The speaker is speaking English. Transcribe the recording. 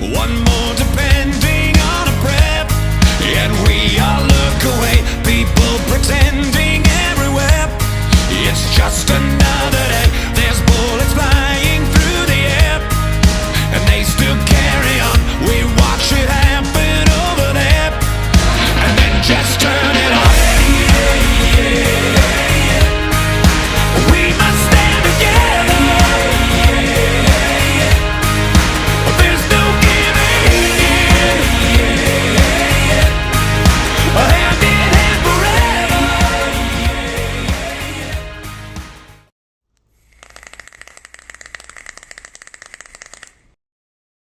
one more depending on a breath. And we all look away, people pretending everywhere. It's just another